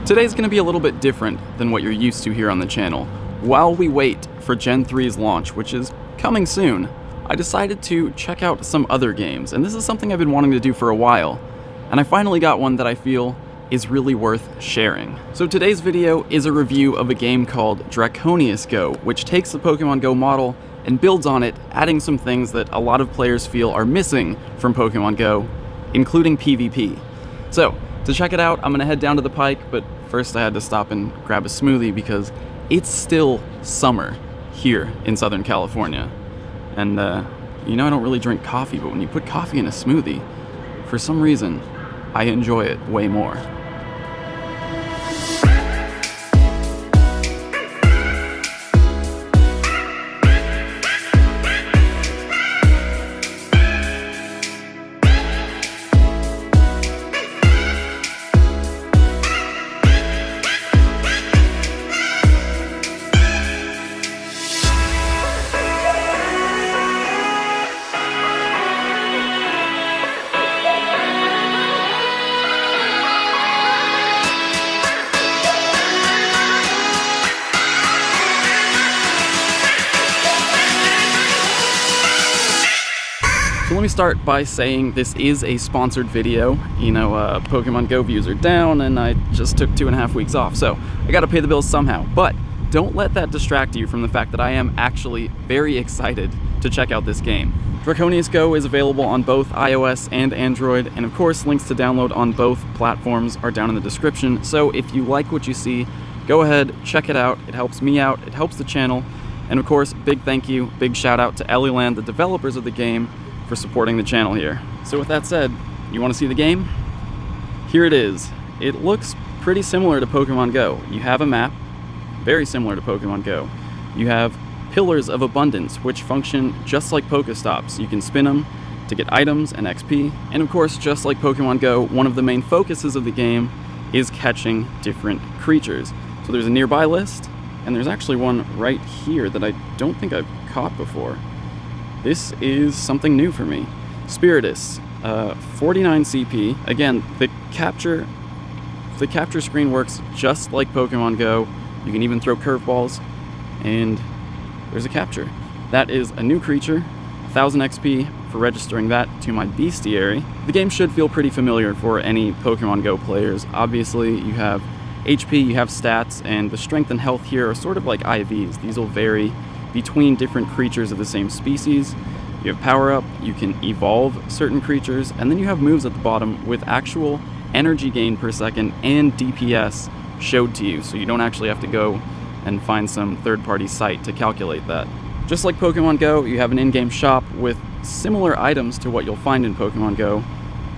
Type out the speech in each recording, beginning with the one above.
Today's going to be a little bit different than what you're used to here on the channel. While we wait for Gen 3's launch, which is coming soon, I decided to check out some other games, and this is something I've been wanting to do for a while, and I finally got one that I feel is really worth sharing. So today's video is a review of a game called Draconius Go, which takes the Pokemon Go model and builds on it, adding some things that a lot of players feel are missing from Pokemon Go, including PvP. So, to check it out, I'm gonna head down to the Pike, but first I had to stop and grab a smoothie because it's still summer here in Southern California. And, you know I don't really drink coffee, but when you put coffee in a smoothie, for some reason, I enjoy it way more. So let me start by saying this is a sponsored video. You know, Pokemon Go views are down and I just took 2.5 weeks off, so I gotta pay the bills somehow. But don't let that distract you from the fact that I am actually very excited to check out this game. Draconius Go is available on both iOS and Android, and of course links to download on both platforms are down in the description, so if you like what you see, go ahead, check it out. It helps me out, it helps the channel, and of course, big thank you, big shout out to Ellieland, the developers of the game, for supporting the channel here. So with that said, you want to see the game? Here it is. It looks pretty similar to Pokemon Go. You have a map, very similar to Pokemon Go. You have pillars of abundance, which function just like Pokestops. You can spin them to get items and XP. And of course, just like Pokemon Go, one of the main focuses of the game is catching different creatures. So there's a nearby list, and there's actually one right here that I don't think I've caught before. This is something new for me. Spiritus, 49 CP. Again, the capture screen works just like Pokemon Go. You can even throw curveballs, and there's a capture. That is a new creature, 1000 XP for registering that to my bestiary. The game should feel pretty familiar for any Pokemon Go players. Obviously, you have HP, you have stats, and the strength and health here are sort of like IVs. These will vary between different creatures of the same species. You have power up, you can evolve certain creatures, and then you have moves at the bottom with actual energy gain per second and DPS showed to you, so you don't actually have to go and find some third-party site to calculate that. Just like Pokemon Go, you have an in-game shop with similar items to what you'll find in Pokemon Go,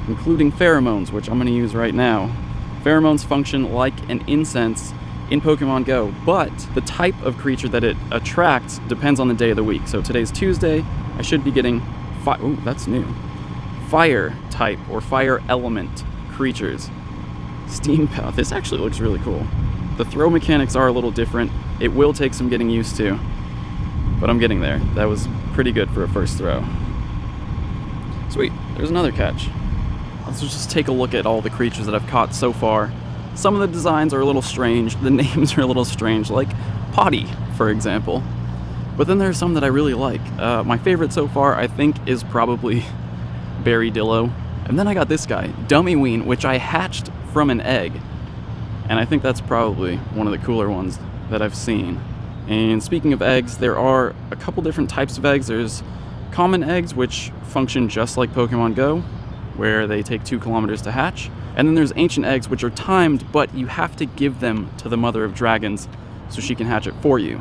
including pheromones, which I'm going to use right now. Pheromones function like an incense in Pokemon Go, but the type of creature that it attracts depends on the day of the week. So today's Tuesday, I should be getting ooh, that's new. Fire type or fire element creatures. Steam power. This actually looks really cool. The throw mechanics are a little different. It will take some getting used to, but I'm getting there. That was pretty good for a first throw. Sweet, there's another catch. Let's just take a look at all the creatures that I've caught so far. Some of the designs are a little strange, the names are a little strange, like Potty, for example. But then there are some that I really like. My favorite so far, I think, is probably Berrydillo. And then I got this guy, Dummyween, which I hatched from an egg. And I think that's probably one of the cooler ones that I've seen. And speaking of eggs, there are a couple different types of eggs. There's common eggs, which function just like Pokemon Go, where they take 2 kilometers to hatch. And then there's ancient eggs, which are timed, but you have to give them to the Mother of Dragons so she can hatch it for you,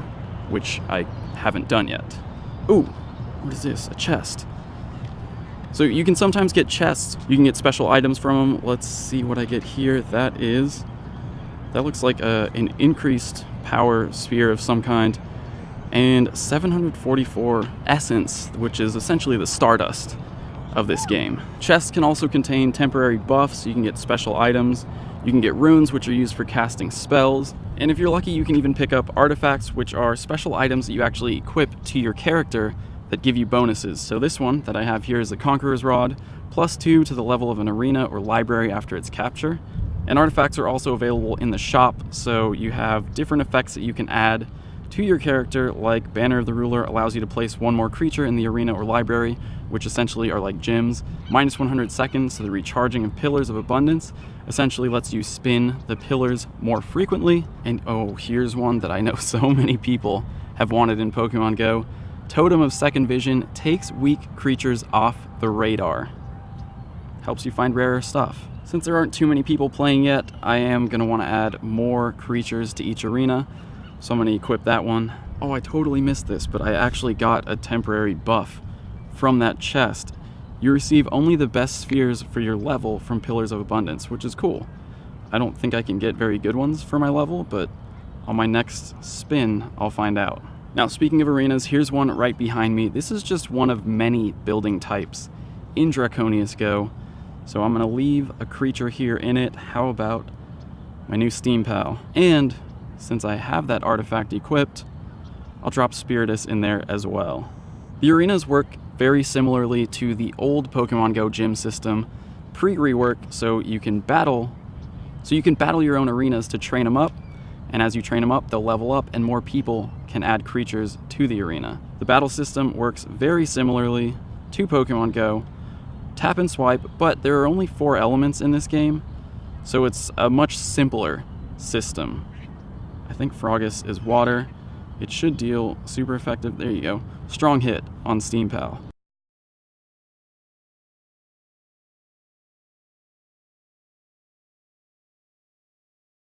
which I haven't done yet. Ooh, what is this? A chest. So you can sometimes get chests. You can get special items from them. Let's see what I get here. That looks like an increased power sphere of some kind, and 744 essence, which is essentially the Stardust of this game. Chests can also contain temporary buffs. You can get special items. You can get runes, which are used for casting spells. And if you're lucky, you can even pick up artifacts, which are special items that you actually equip to your character that give you bonuses. So this one that I have here is the Conqueror's Rod, +2 to the level of an arena or library after its capture. And artifacts are also available in the shop, so you have different effects that you can add to your character, like Banner of the Ruler allows you to place one more creature in the arena or library, which essentially are like gems. Minus 100 seconds, so the recharging of Pillars of Abundance essentially lets you spin the pillars more frequently. And oh, here's one that I know so many people have wanted in Pokemon Go. Totem of Second Vision takes weak creatures off the radar. Helps you find rarer stuff. Since there aren't too many people playing yet, I am going to want to add more creatures to each arena. So I'm going to equip that one. Oh, I totally missed this, but I actually got a temporary buff from that chest. You receive only the best spheres for your level from Pillars of Abundance, which is cool. I don't think I can get very good ones for my level, but on my next spin, I'll find out. Now, speaking of arenas, here's one right behind me. This is just one of many building types in Draconius Go. So I'm going to leave a creature here in it. How about my new Steam Pal? And since I have that artifact equipped, I'll drop Spiritus in there as well. The arenas work very similarly to the old Pokemon Go gym system, pre-rework, so you can battle your own arenas to train them up, and as you train them up, they'll level up and more people can add creatures to the arena. The battle system works very similarly to Pokemon Go, tap and swipe, but there are only 4 elements in this game, so it's a much simpler system. I think Froggus is water. It should deal super effective, there you go, strong hit on Steam Pal.